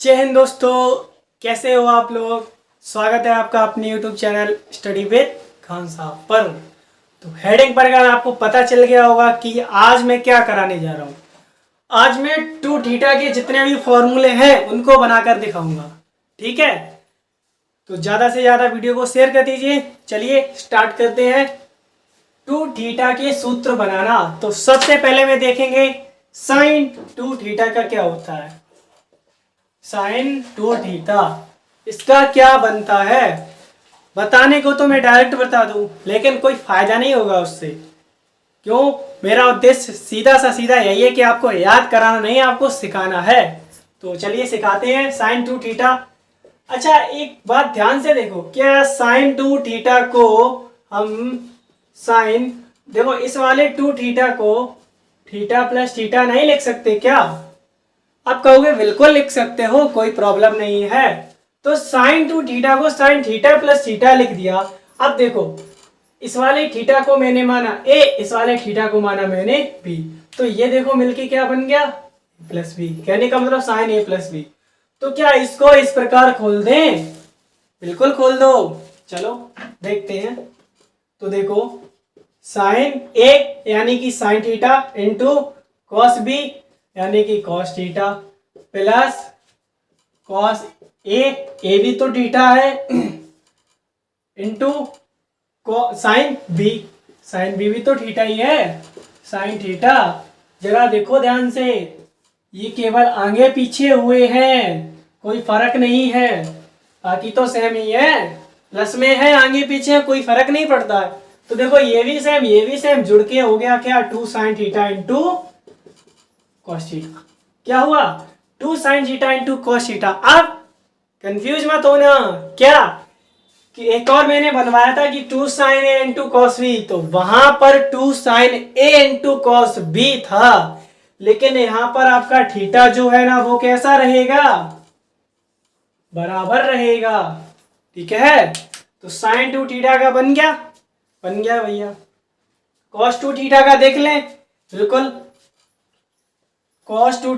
जय हिंद दोस्तों, कैसे हो आप लोग। स्वागत है आपका अपने YouTube channel study with Khan साहब पर। तो हेडिंग पर अगर आपको पता चल गया होगा कि आज मैं क्या कराने जा रहा हूँ। आज मैं टू थीटा के जितने भी फॉर्मूले हैं उनको बनाकर दिखाऊंगा। ठीक है, तो ज़्यादा से ज़्यादा वीडियो को शेयर कर दीजिए। चलिए स्टार्ट करते हैं टू थीटा के सूत्र बनाना। तो सबसे पहले में देखेंगे साइन टू थीटा का क्या होता है। साइन टू थीटा इसका क्या बनता है बताने को तो मैं डायरेक्ट बता दूं, लेकिन कोई फायदा नहीं होगा उससे। क्यों? मेरा उद्देश्य सीधा सा सीधा यही है कि आपको याद कराना नहीं, आपको सिखाना है। तो चलिए सिखाते हैं साइन टू थीटा। अच्छा, एक बात ध्यान से देखो, क्या साइन टू थीटा को हम साइन, देखो इस वाले टू थीटा को थीटा प्लस थीटा नहीं लिख सकते क्या? आप कहोगे बिल्कुल लिख सकते हो, कोई प्रॉब्लम नहीं है। तो साइन टू थीटा को साइन थीटा प्लस थीटा लिख दिया। अब देखो, इस वाले थीटा को मैंने माना ए, इस वाले थीटा को माना मैंने बी, तो ये देखो मिलके क्या बन गया, प्लस बी। कहने का मतलब साइन ए प्लस बी। तो क्या इसको इस प्रकार खोल दें? बिल्कुल खोल दो। चलो देखते हैं। तो देखो, साइन ए यानी कि sine theta into cos B यानी कि cos theta plus cos A भी तो थीटा है, इंटू साइन बी भी तो थीटा ही है, साइन थीटा। जरा देखो ध्यान से, ये केवल आगे पीछे हुए हैं, कोई फर्क नहीं है, बाकी तो सेम ही है। प्लस में है आगे पीछे, कोई फर्क नहीं पड़ता है। तो देखो ये भी सेम जुड़ के हो गया क्या, two sine theta into cos theta. क्या हुआ? Two sine theta into cos theta. अब कंफ्यूज मत होना, क्या कि एक और मैंने बनवाया था कि two sine A into cos B, तो वहां पर two sine A into cos B था, लेकिन यहां पर आपका थीटा जो है ना वो कैसा रहेगा, बराबर रहेगा। ठीक है, तो साइन टू थीटा का बन गया भैया। कॉस टू थीटा का देख लें, बिल्कुल कॉस टू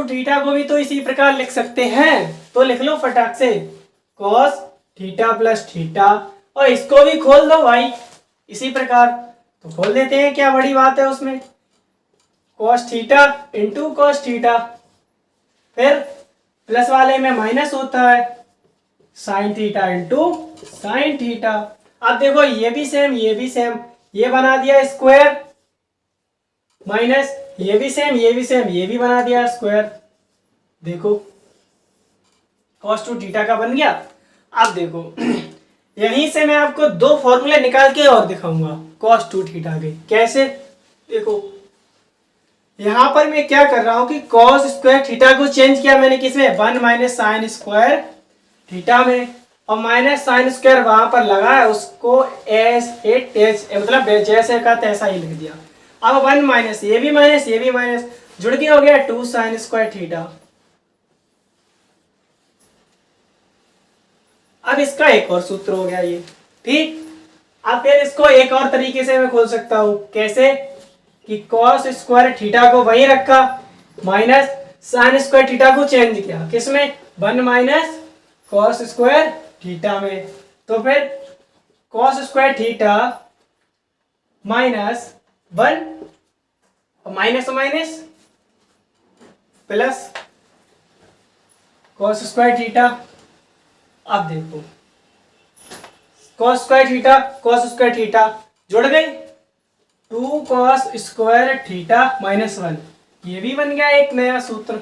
थीटा को भी तो इसी प्रकार लिख सकते हैं, तो लिख लो फटाक से, कॉस थीटा प्लस थीटा। और इसको भी खोल दो भाई इसी प्रकार, तो खोल देते हैं, क्या बड़ी बात है उसमें। Cos theta into cos theta, फिर प्लस वाले में माइनस होता है, sign theta into sine theta. अब देखो ये भी सेम, ये बना दिया स्क्वायर, माइनस ये भी सेम, ये भी बना दिया स्क्वायर। देखो cos टू थीटा का बन गया। अब देखो यहीं से मैं आपको दो फॉर्मूले निकाल के और दिखाऊंगा cos टू थीटा के। कैसे? देखो यहां पर मैं क्या कर रहा हूं कि cos स्क्वायर थीटा को चेंज किया मैंने किसमें, 1 माइनस साइन स्क्वायर थीटा में, और माइनस साइन स्क्वायर वहां पर लगा है, उसको एस मतलब जैसे का तैसा ही लिख दिया। अब 1 माइनस ये भी माइनस जुड़ के हो गया टू साइन स्क्वायर थीटा। अब इसका एक और सूत्र हो गया ये। ठीक, अब फिर इसको एक और तरीके से मैं खोल सकता हूं। कैसे? कि cos स्क्वायर थीटा को वही रखा, माइनस साइन स्क्वायर थीटा को चेंज किया किसमें, 1 माइनस cos स्क्वायर थीटा में। तो फिर cos square theta minus 1 minus minus plus cos square theta. अब देखो cos स्क्वायर थीटा जुड़ गई, 2 cos स्क्वायर थीटा माइनस 1, ये भी बन गया एक नया सूत्र।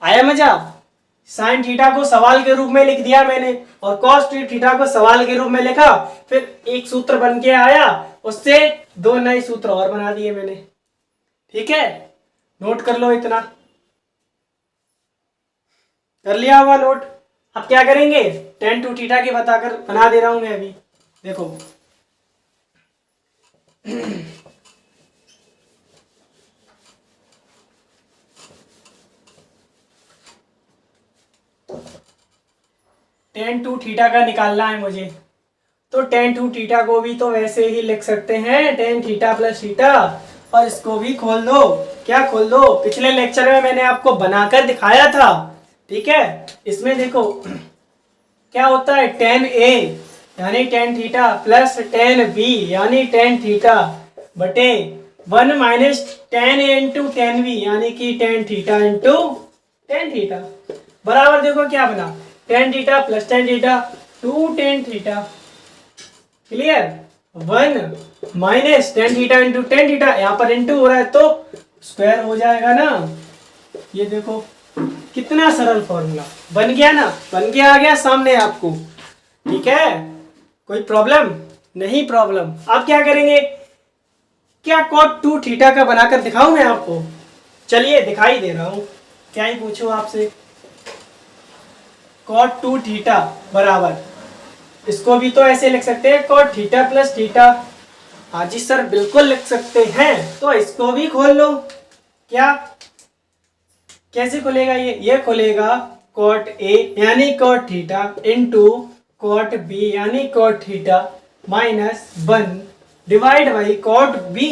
आया मजा? साइन थीटा को सवाल के रूप में लिख दिया मैंने, और cos थीटा को सवाल के रूप में लिखा, फिर एक सूत्र बन के आया, उससे दो नए सूत्र और बना दिए मैंने। ठीक है, नोट कर लो, इतना कर लिया होगा नोट। अब क्या करेंगे, tan टू थीटा के बताकर बना दे रहा हूं मैं अभी। देखो tan टू थीटा का निकालना है मुझे, तो tan टू थीटा को भी तो वैसे ही लिख सकते हैं, tan थीटा प्लस थीटा, और इसको भी खोल दो, क्या खोल दो, पिछले लेक्चर में मैंने आपको बनाकर दिखाया था। ठीक है, इसमें देखो क्या होता है, tan A यानी tan theta plus tan B यानी tan थीटा बटे 1 minus tan A into tan B यानी कि tan theta into tan theta बराबर देखो क्या बना, tan theta plus tan theta 2 tan theta. Clear, 1 minus tan theta into tan theta, यहाँ पर इंटू हो रहा है तो स्क्वायर हो जाएगा ना। ये देखो कितना सरल फॉर्मूला बन गया ना, बन गया, आ गया सामने आपको। ठीक है, कोई प्रॉब्लम नहीं, प्रॉब्लम। अब क्या करेंगे, क्या cot 2 थीटा का बनाकर दिखाऊं मैं आपको? चलिए दिखाई दे रहा हूं, क्या ही पूछूं आपसे। cot 2 थीटा बराबर, इसको भी तो ऐसे लिख सकते हैं cot थीटा प्लस थीटा। हाँ जी सर बिल्कुल लिख सकते हैं, तो इसको भी खोल लो। क्या, कैसे खुलेगा ये खुलेगा cot A यानी cot theta into cot B यानी cot theta minus 1 divide by cot B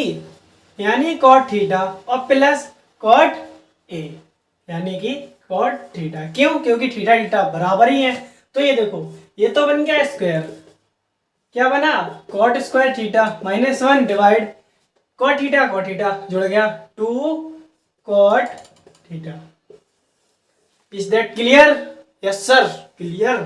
यानी cot थीटा और प्लस cot A यानी कि cot थीटा। क्यों? क्योंकि थीटा थीटा बराबर ही है। तो ये देखो, ये तो बन गया स्क्वायर, क्या बना, cot square theta minus 1 divide cot theta जुड़ गया 2 cot theta. Is that clear? Yes sir clear.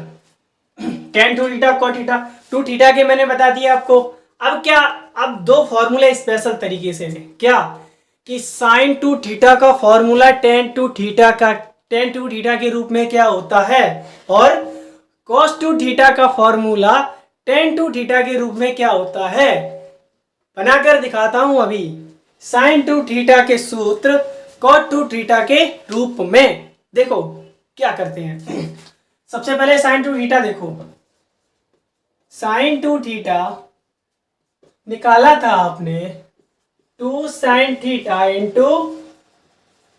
tan 2 theta cot theta 2 theta के मैंने बता दिया आपको। अब क्या, अब दो फॉर्मूले स्पेशल तरीके से है। क्या कि sin 2 थीटा का फॉर्मूला tan 2 थीटा के रूप में क्या होता है, और cos 2 थीटा का फॉर्मूला tan 2 थीटा के रूप में क्या होता है, बनाकर दिखाता हूं अभी। sin 2 थीटा के सूत्र cot 2 थीटा के रूप में। देखो क्या करते हैं, सबसे पहले sin 2 थीटा देखो, sin 2 थीटा निकाला था आपने 2 sin theta into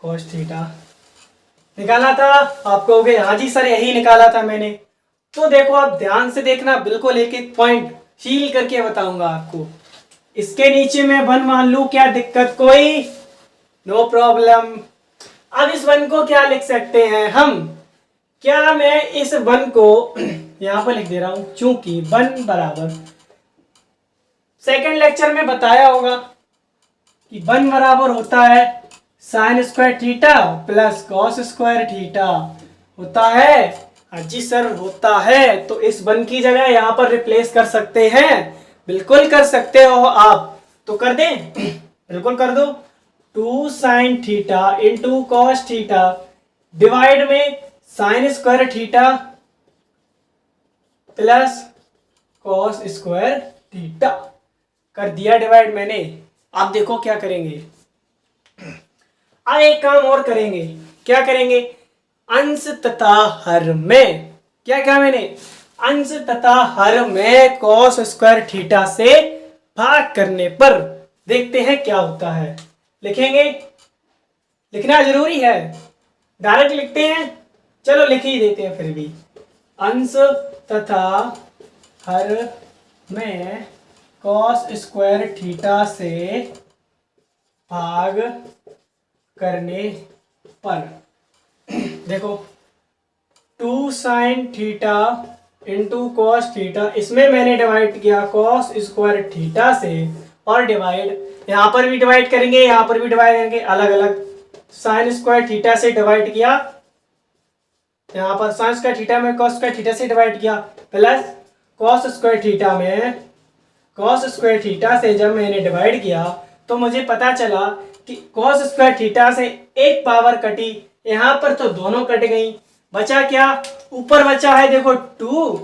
cos theta निकाला था, आप कहोगे हाँ जी सर यही निकाला था मैंने। तो देखो आप ध्यान से देखना, बिल्कुल एक एक पॉइंट सील करके बताऊंगा आपको। इसके नीचे मैं 1 मान लू, क्या दिक्कत कोई? No problem. अब इस 1 को क्या लिख सकते हैं हम, क्या मैं इस 1 को यहां पर लिख दे रहा हूं, चूंकि 1 बराबर, सेकेंड लेक्चर में बताया होगा कि 1 बराबर होता है sign square theta plus cos square theta होता है। हाँ जी सर होता है, तो इस 1 की जगह यहां पर रिप्लेस कर सकते हैं, बिल्कुल कर सकते हो आप। तो कर दें, बिल्कुल कर दो। 2 sine theta into cos theta divide में sine square theta plus cos square theta कर दिया डिवाइड मैंने। आप देखो क्या करेंगे, अब एक काम और करेंगे। क्या करेंगे, अंश तथा हर में, क्या क्या मैंने, अंश तथा हर में कॉस स्क्वायर थीटा से भाग करने पर देखते हैं क्या होता है। लिखेंगे, लिखना जरूरी है, डायरेक्ट लिखते हैं, चलो लिख ही देते हैं फिर भी। अंश तथा हर में कॉस स्क्वायर थीटा से भाग करने पर देखो 2 sine theta into cos theta, इसमें मैंने डिवाइड किया कॉस स्क्वायर थीटा से, और डिवाइड यहां पर भी डिवाइड करेंगे, यहां पर भी डिवाइड करेंगे, अलग अलग। साइन स्क्वायर थीटा से डिवाइड किया, यहां पर साइन स्क्वायर थीटा में कॉस स्क्वायर थीटा से डिवाइड किया, प्लस कॉस स्क्वायर थीटा में कॉस स्क्वायर थीटा से जब मैंने डिवाइड किया तो मुझे पता चला कि कॉस स्क्वायर थीटा से एक पावर कटी, यहां पर तो दोनों कट गई, बचा क्या, ऊपर बचा है देखो 2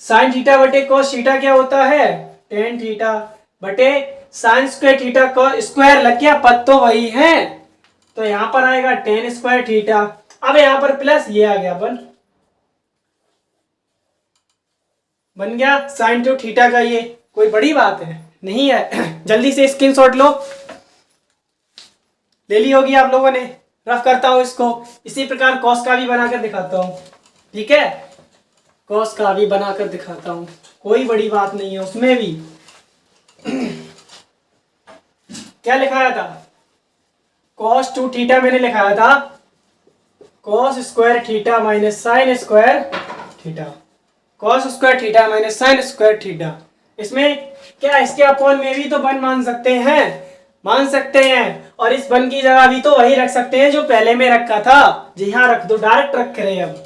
साइन थीटा बटे कॉस थीटा क्या होता है, टेन थीटा बटे साइन स्क्वायर थीटा का स्क्वायर लग गया, पद तो वही है, तो यहां पर आएगा टेन स्क्वायर थीटा। अब यहां पर प्लस ये आ गया, बन गया साइन टू थीटा का। ये कोई बड़ी बात है नहीं है, जल्दी से स्क्रीनशॉट लो, ले ली होगी आप लोगों ने। रफ करता हूं इसको, इसी प्रकार कॉस का भी बनाकर दिखाता हूं, ठीक है, कॉस का भी बनाकर दिखाता हूं, कोई बड़ी बात नहीं है उसमें भी। क्या लिखाया था, कॉस 2 थीटा मैंने लिखाया था cos square theta minus sign square theta, cos square theta minus sign square theta. इसमें क्या इसके अपॉन में भी तो 1 मान सकते हैं और इस 1 की जगह भी तो वही रख सकते हैं जो पहले में रखा था। जी हाँ, रख दो, डायरेक्ट रख रहे हैं। अब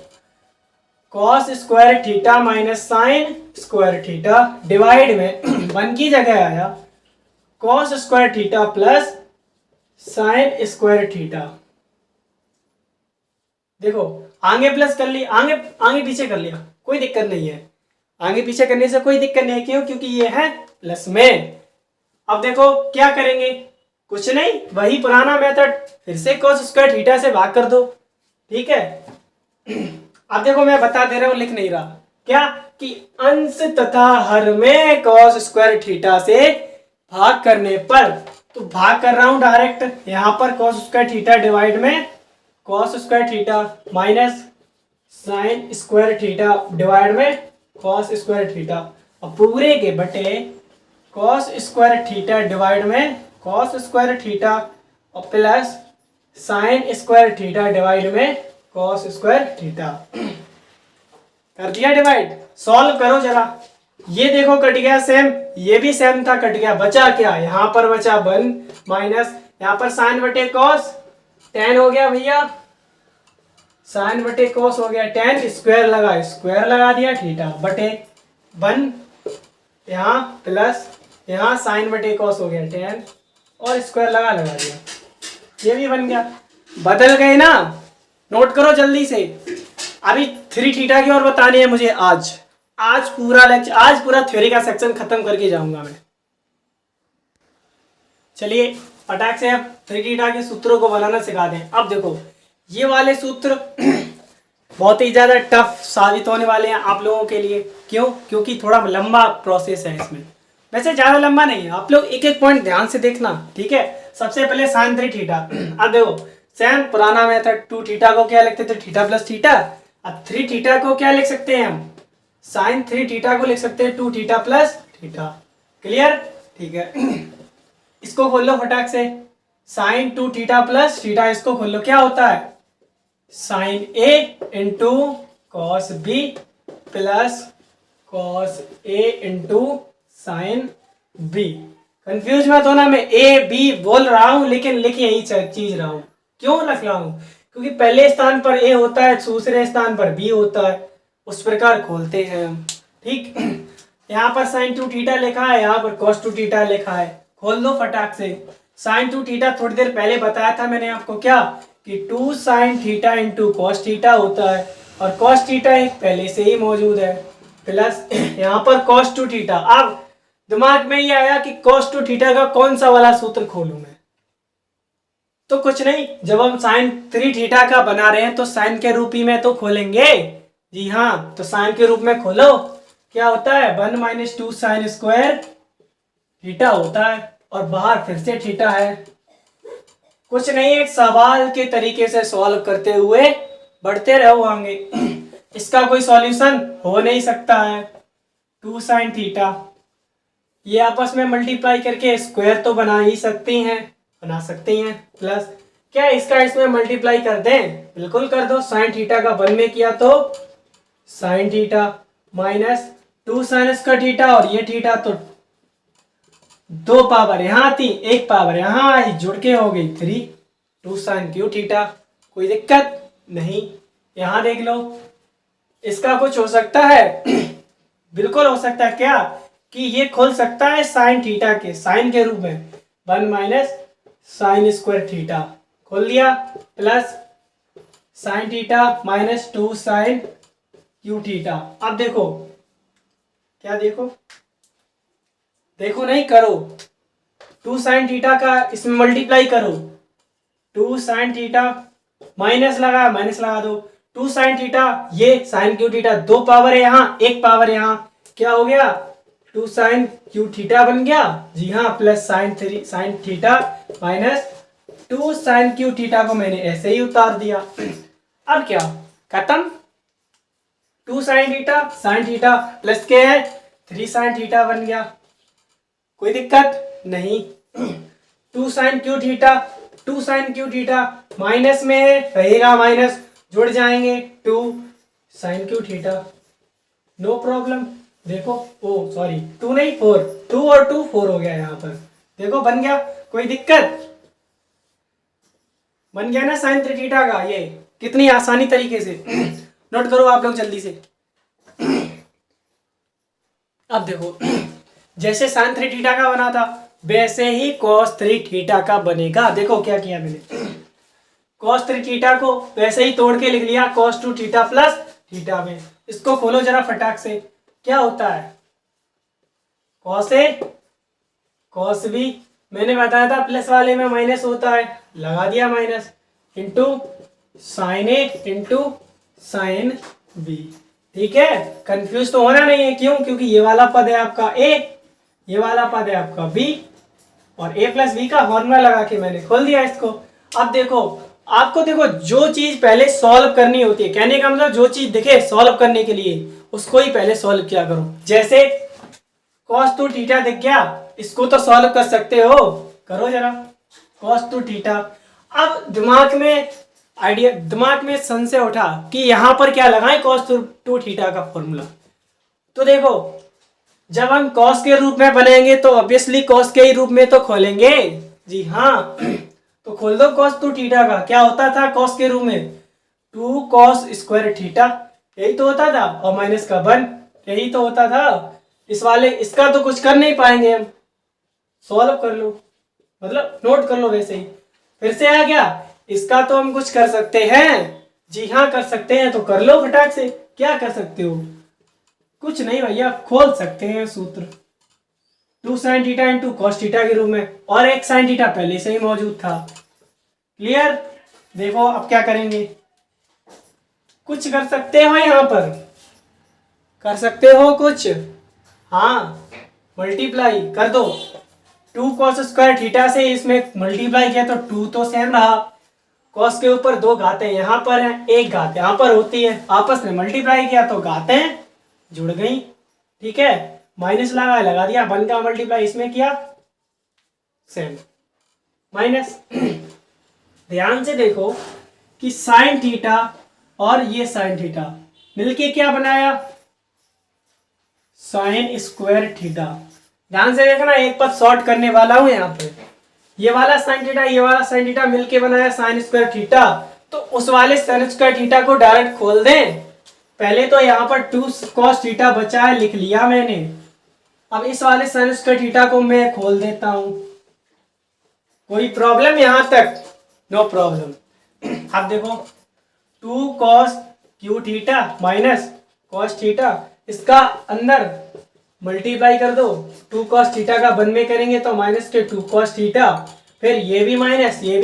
cos square theta minus sign square theta divide में 1 की जगह आया cos square theta plus sign square theta. देखो आगे प्लस कर लिया, आगे पीछे कर लिया, कोई दिक्कत नहीं है। आगे पीछे करने से कोई दिक्कत नहीं है, क्यों? क्योंकि ये है प्लस में। अब देखो क्या करेंगे, कुछ नहीं, वही पुराना मेथड, फिर से कॉस स्क्वायर थीटा से भाग कर दो। ठीक है, अब देखो मैं बता दे रहा हूं, लिख नहीं रहा, क्या कि अंश तथा हर में कॉस स्क्वायर थीटा से भाग करने पर, तो भाग कर रहा हूं डायरेक्ट, यहां पर कॉस स्क्वायर थीटा डिवाइड में cos square theta minus sign square theta divide में कॉस स्क्वायर थीटा, और पूरे के बटे कॉस स्क्वायर थीटा डिवाइड में कॉस स्क्वायर थीटा और plus sign square theta divide में कॉस स्क्वायर थीटा। कर दिया डिवाइड, सॉल्व करो जरा। ये देखो कट गया सेम, ये भी सेम था, कट गया, बचा क्या? यहाँ पर बचा 1 माइनस, यहाँ पर साइन बटे कॉस tan हो गया भैया, साइन बटे कॉस हो गया tan, स्क्वायर लगा दिया थीटा बटे 1, यहाँ प्लस यहाँ साइन बटे कॉस हो गया tan और स्क्वायर लगा दिया, ये भी बन गया। बदल गए ना, नोट करो जल्दी से। अभी 3 थीटा की और बतानी है मुझे आज पूरा लेक्चर, आज पूरा थ्योरी का सेक्शन खत्म करके जाऊंगा मैं। चलिए फटाक से अब 3 थीटा के सूत्रों को बनाना सिखा दें। अब देखो ये वाले सूत्र बहुत ही ज्यादा टफ साबित होने वाले हैं आप लोगों के लिए। क्यों? क्योंकि थोड़ा लंबा प्रोसेस है इसमें, वैसे ज्यादा लंबा नहीं है, आप लोग एक एक पॉइंट ध्यान से देखना। ठीक है, सबसे पहले साइन 3 थीटा। अब देखो सेम पुराना मेथड, 2 थीटा को क्या लिखते थे? Theta plus theta. अब 3 थीटा को क्या लिख सकते हैं हम? साइन 3 थीटा को लिख सकते हैं 2 थीटा प्लस थीटा। क्लियर? ठीक है, इसको खोल लो फटाक से, साइन 2 थीटा प्लस थीटा, इसको खोल लो, क्या होता है? Sine A into cos B plus cos A into sine B. Confuse मत होना, मैं ए बी बोल रहा हूं लेकिन लिख यही चीज रहा हूं। क्यों रख रहा हूं? क्योंकि पहले स्थान पर ए होता है, दूसरे स्थान पर बी होता है, उस प्रकार खोलते हैं हम। ठीक, यहाँ पर साइन 2 थीटा लिखा है, यहाँ पर कॉस 2 थीटा लिखा है, खोल लो फटाक से। साइन 2 थीटा थोड़ी देर पहले बताया था मैंने आपको, क्या कि 2 sine theta into cos theta होता है, और कॉस थीटा एक पहले से ही मौजूद है, प्लस यहाँ पर कॉस 2 थीटा। अब दिमाग में ये आया कि कॉस 2 थीटा का कौन सा वाला सूत्र खोलूं मैं? तो कुछ नहीं, जब हम साइन 3 थीटा का बना रहे हैं तो साइन के रूप ही में तो खोलेंगे। जी हाँ, तो साइन के रूप में खोलो, क्या होता है? 1 माइनस 2 साइन स्क्वायर थीटा होता है, और बाहर फिर से थीटा है। कुछ नहीं, एक सवाल के तरीके से सॉल्व करते हुए बढ़ते रहो आगे। इसका कोई सॉल्यूशन हो नहीं सकता है। 2 साइन थीटा, ये आपस में मल्टीप्लाई करके स्क्वायर तो बना सकते हैं, प्लस क्या इसका इसमें मल्टीप्लाई कर दें? बिल्कुल कर दो। साइन थीटा का 1 में किया तो sign theta minus 2 sign square theta, और ये थीटा तो 2 पावर यहाँ थी, 1 पावर यहाँ आई, जुड़ के हो गई 3, 2 साइन क्यू थीटा। कोई दिक्कत नहीं, यहाँ देख लो, इसका कुछ हो सकता है? बिल्कुल हो सकता है। क्या कि ये खोल सकता है साइन थीटा के साइन के रूप में, 1 माइनस साइन स्क्वायर थीटा खोल लिया, plus sine theta minus 2 sine cube theta. अब देखो, क्या देखो नहीं करो, 2 साइन थीटा का इसमें मल्टीप्लाई करो, 2 साइन थीटा माइनस लगा दो, 2 साइन थीटा, ये साइन क्यू थीटा, 2 पावर है यहाँ, 1 पावर यहाँ, क्या हो गया? 2 साइन क्यू थीटा बन गया। जी हाँ, plus sine theta minus 2 sine cube theta को मैंने ऐसे ही उतार दिया। अब क्या खत्म? 2 साइन थीटा प्लस के है 3 साइन थीटा बन गया, कोई दिक्कत नहीं। 2 sine cube theta 2 sine cube theta minus में है, रहेगा माइनस, जुड़ जाएंगे 2 sine cube theta, no problem. देखो ओ सॉरी 2 नहीं 4, 2 और 2 4 हो गया यहाँ पर, देखो बन गया, कोई दिक्कत? बन गया ना साइन थीटा का, ये कितनी आसानी तरीके से नोट करो आप लोग जल्दी से। अब देखो जैसे साइन थीटा का बना था वैसे ही cos थीटा का बनेगा। देखो क्या किया मैंने, cos थीटा को वैसे ही तोड़ के लिख लिया cos थीटा प्लस थीटा में। इसको खोलो जरा फटाक से, क्या होता है cos A cos B, मैंने बताया था प्लस वाले में माइनस होता है, लगा दिया minus, into sine A into sine B। ठीक है, कंफ्यूज तो होना नहीं है, क्यों? क्योंकि ये वाला पद है आपका A, ये वाला पद है आपका B, और A प्लस B का फॉर्मूला लगा के मैंने खोल दिया इसको। अब देखो आपको, देखो जो चीज पहले सॉल्व करनी होती है, कहने का मतलब जो चीज दिखे सॉल्व करने के लिए उसको ही पहले सॉल्व किया करो। जैसे cos थीटा दिख गया, इसको तो सॉल्व कर सकते हो, करो जरा cos थीटा। अब दिमाग में संशय उठा कि यहां पर क्या लगाएं cos थीटा का फॉर्मूला। तो देखो जब हम cos के रूप में बनेंगे तो ऑब्वियसली cos के ही रूप में तो खोलेंगे, जी हाँ। तो खोल दो cos थीटा का, क्या होता था cos के रूप में 2 cos स्क्वायर थीटा, यही तो होता था, और माइनस का 1, यही तो होता था। इसका तो कुछ कर नहीं पाएंगे हम, सॉल्व कर लो, मतलब नोट कर लो वैसे ही। फिर से आ गया, इसका तो हम कुछ कर सकते हैं, जी हाँ कर सकते हैं, तो कर लो फटाक से। क्या कर सकते हो? कुछ नहीं भैया, खोल सकते हैं सूत्र 2 sine theta into cos theta के रूप में, और एक साइन थीटा पहले से ही मौजूद था। क्लियर? देखो अब क्या करेंगे, कुछ कर सकते हो यहाँ पर, कर सकते हो कुछ, हाँ मल्टीप्लाई कर दो 2 cos स्क्वायर थीटा से, इसमें मल्टीप्लाई किया तो 2 तो सेम रहा, cos के ऊपर 2 घातें यहाँ पर हैं, एक घात यहाँ पर होती है, आपस में मल्टीप्लाई किया तो घातें जुड़ गई। ठीक है, माइनस लगा दिया, 1 का मल्टीप्लाई इसमें किया सेम माइनस। ध्यान से देखो कि साइन थीटा और ये साइन थीटा मिलके क्या बनाया, साइन स्क्वायर थीटा। ध्यान से देखना, एक पद शॉर्ट करने वाला हूं यहाँ पे, ये वाला साइन थीटा ये वाला साइन थीटा मिलके बनाया साइन स्क्वायर थीटा, तो उस वाले साइन स्क्वायर थीटा को डायरेक्ट खोल दें। पहले तो यहाँ पर 2 cos थीटा बचा है, लिख लिया मैंने। अब इस वाले साइन स्क्वायर थीटा को मैं खोल देता हूं, कोई प्रॉब्लम यहां तक? No problem. अब देखो 2 cos cube theta minus cos theta, इसका अंदर मल्टीप्लाई कर दो, 2 cos थीटा का 1 में करेंगे तो माइनस के 2 cos थीटा, फिर ये भी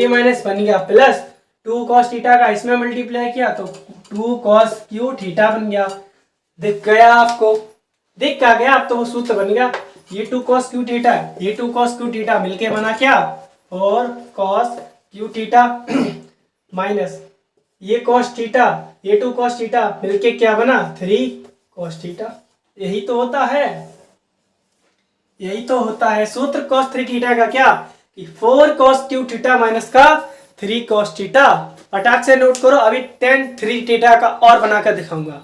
माइनस बन गया प्लस 2 cos थीटा का इसमें मल्टीप्लाई किया तो 2 cos क्यू थीटा बन गया। दिख गया आपको? दिख आ गया, अब तो वो सूत्र बन गया। ये 2 cos क्यू थीटा, ये 2 cos क्यू थीटा मिलके बना क्या, और cos क्यू थीटा माइनस ये cos थीटा, ये 2 cos थीटा मिलके क्या बना, 3 cos थीटा। यही तो होता है, यही तो होता है सूत्र cos 3 थीटा का, क्या कि 4 cos क्यू थीटा माइनस का 3 cos थीटा। फटाक से नोट करो, अभी 10 3 थीटा का और बनाकर दिखाऊंगा।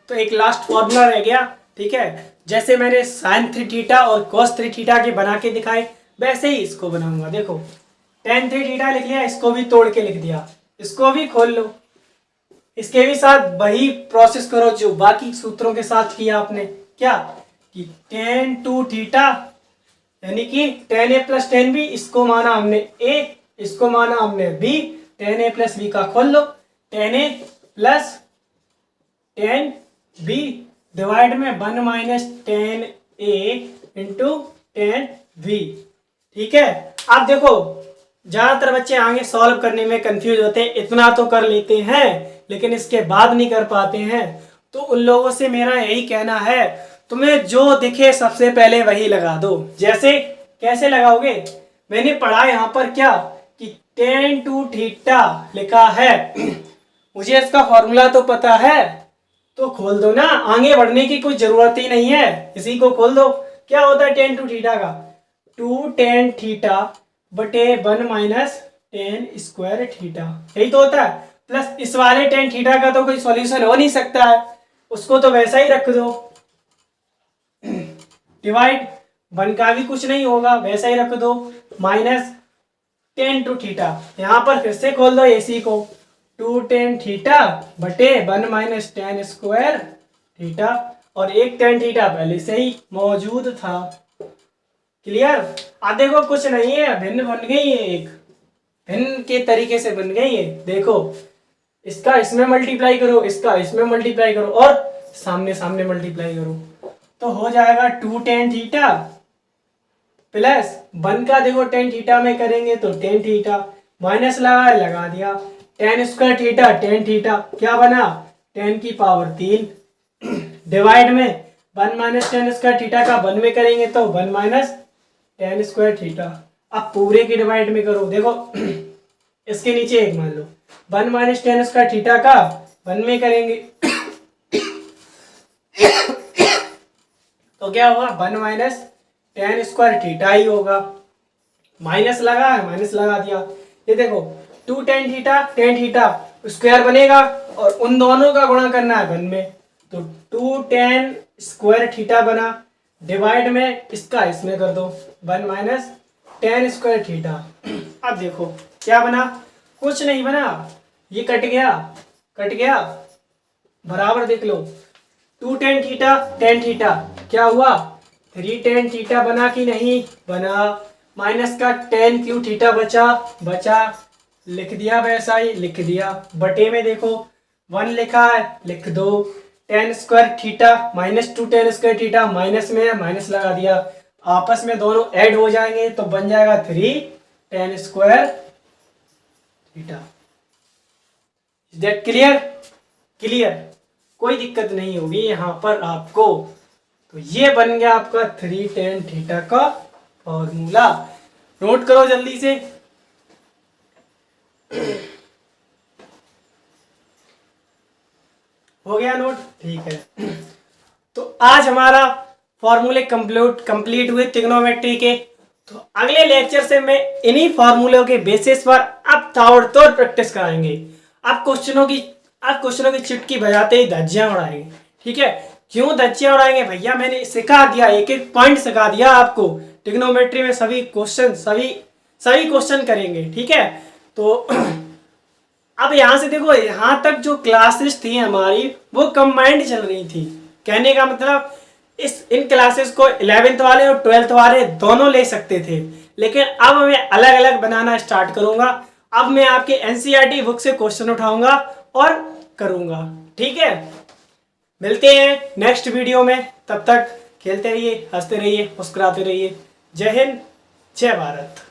तो एक लास्ट फॉर्मूला रह गया, ठीक है, जैसे मैंने sin 3 थीटा और cos 3 थीटा के बना के दिखाए वैसे ही इसको बनाऊंगा। देखो tan 3 थीटा लिख लिया, इसको भी तोड़ के लिख दिया, इसको भी खोल लो, इसके भी साथ वही प्रोसेस करो जो बाकी सूत्रों के साथ किया आपने, क्या कि tan 2 थीटा यानी कि tan a plus tan b, इसको माना हमने a, इसको माना हमने b, tan a plus b का खोल लो, tan a plus tan b divide में 1 minus tan a into tan b। ठीक है, आप देखो ज्यादातर बच्चे आगे सॉल्व करने में कंफ्यूज होते हैं, इतना तो कर लेते हैं लेकिन इसके बाद नहीं कर पाते हैं। तो उन लोगों से मेरा यही कहना है, तुम्हें जो दिखे सबसे पहले वही लगा दो। जैसे कैसे लगाओगे, मैंने पढ़ा यहाँ पर क्या कि tan 2 थीटा लिखा है, मुझे इसका फॉर्मूला तो पता है, तो खोल दो ना, आगे बढ़ने की कोई जरूरत ही नहीं है, इसी को खोल दो। क्या होता है tan 2 थीटा का, 2 tan थीटा बटे 1 माइनस टेन स्क्वायर थीटा, यही तो होता है। प्लस इस वाले टेन थीटा का तो कोई सॉल्यूशन हो नहीं सकता है, उसको तो वैसा ही रख दो। डिवाइड 1 का भी कुछ नहीं होगा, वैसा ही रख दो। माइनस टेन टू थीटा, यहाँ पर फिर से खोल दो एसी को, 2 टेन थीटा बटे 1 माइनस टेन स्क्वायर थीटा, और एक टेन थीटा पहले से ही मौजूद था। क्लियर? अब देखो कुछ नहीं है, भिन्न बन गई है, एक भिन्न के तरीके से बन गई है। देखो इसका इसमें मल्टीप्लाई करो, इसका इसमें मल्टीप्लाई करो, और सामने सामने मल्टीप्लाई करो, तो हो जाएगा 2 टेन थीटा प्लस 1 का देखो टेन थीटा में करेंगे तो टेन थीटा, माइनस लगा दिया, ten square theta tan theta, क्या बना 10 की पावर 3, डिवाइड में 1 माइनस टेन स्क्वायर थीटा का 1 में करेंगे तो 1 माइनस टेन स्क्वायर थीटा। अब पूरे के डिवाइड में करो, देखो इसके नीचे एक मान लो, 1 माइनस टेन स्क्वायर थीटा का 1 में करेंगे तो क्या होगा 1 माइनस टेन स्क्वायर थीटा ही होगा। माइनस लगा है, माइनस लगा दिया, ये देखो 2 टेन थीटा स्क्वायर बनेगा और उन दोनों का गुणा करना है 1 में, तो 2 टेन स्क्वायर थीटा बना, डिवाइड में इसका इसमें कर दो 1 माइनस टेन स्क्वायर थीटा। अब देखो क्या बना, कुछ नहीं बना, ये कट गया बराबर देख लो, 2 टेन थीटा क्या हुआ 3 टेन थीटा बना कि नहीं बना, माइनस का 10 क्यू थीटा बचा, लिख दिया वैसा ही लिख दिया, बटे में देखो 1 लिखा है लिख दो, ten square theta minus 2 ten square theta minus में है, माइनस लगा दिया, आपस में दोनों ऐड हो जाएंगे तो बन जाएगा 3 ten square theta. Is that clear? Clear, कोई दिक्कत नहीं होगी यहाँ पर आपको। तो ये बन गया आपका 3 टेन थीटा का फॉर्मूला, नोट करो जल्दी से। हो गया नोट? ठीक है। तो आज हमारा फॉर्मूले कंप्लीट हुए ट्रिग्नोमेट्री के। तो अगले लेक्चर से मैं इन्हीं फॉर्मूलों के बेसिस पर अब ताबड़तोड़ प्रैक्टिस कराएंगे। आप क्वेश्चनों की चुटकी बजाते ही धज्जियां उड़ाएंगे। ठीक है? क्यों धज्जियां उड़ाएंगे भैया? मैंने सिखा दिया, एक एक पॉइंट सिखा दिया आपको। ट्रिग्नोमेट्री में सभी क्वेश्चन करेंगे। ठीक है? तो अब यहाँ से देखो, यहाँ तक जो क्लासेस थी हमारी वो कंबाइंड चल रही थी। कहने का मतलब इन क्लासेस को 11th वाले और 12th वाले दोनों ले सकते थे, लेकिन अब मैं अलग अलग बनाना स्टार्ट करूंगा। अब मैं आपके एनसीईआरटी बुक से क्वेश्चन उठाऊंगा और करूंगा। ठीक है? मिलते हैं नेक्स्ट वीडियो में, तब तक खेलते रहिए, हंसते रहिए, मुस्कुराते रहिए। जय हिंद, जय भारत।